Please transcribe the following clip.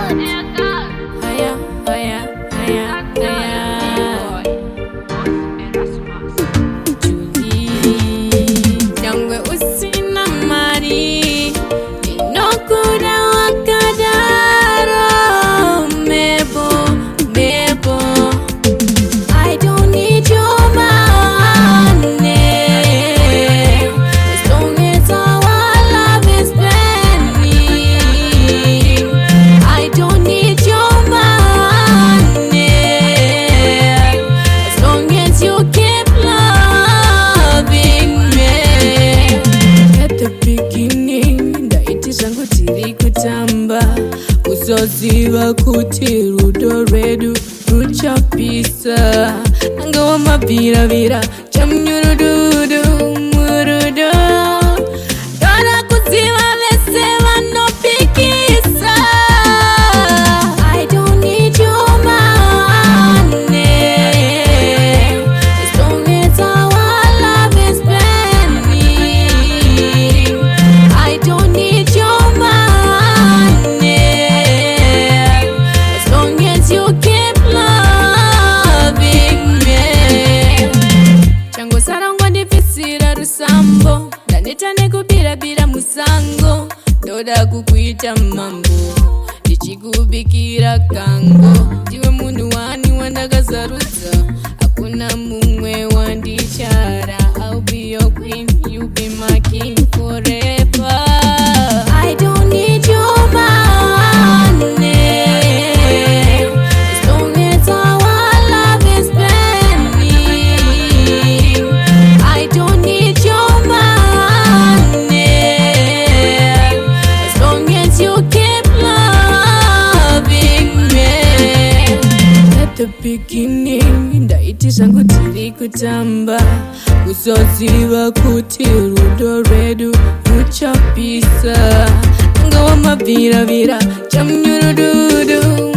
Haya, haya, haya, haya. Julie, Jangwe usina mari, inokura wakadaro, mebo, mebo. I don't need your money, as long as our love is pending. I don't need your money, as long as you keep loving me. At the beginning, ndaiti zangu tiri kutamba, kuzoziva kuti rudo redu ruchapisa. Angawa mavira vira chamnyurududu murudu. Dora kuziva vese vanopikisa. I don't need your money, as long as our love is pending. I don't need your money, as long as you keep loving me. Chango sarangwa ndifisira rusambo, ndaneta nekubira musango. Ndoda kukuita mambo, ndichikubikira kango. Ndiwe munhu wani wandakazarudza, hakuna mumwe wandichara. I'll be your queen, you be my king forever. I don't need your money, as long as our love is pending. I don't need your money, as long as you keep loving me. At the beginning, ndaiti zangu tiri kutamba, kuzoziva kuti rudo redu ruchapisa. Angawa mavira vira chamnyurududu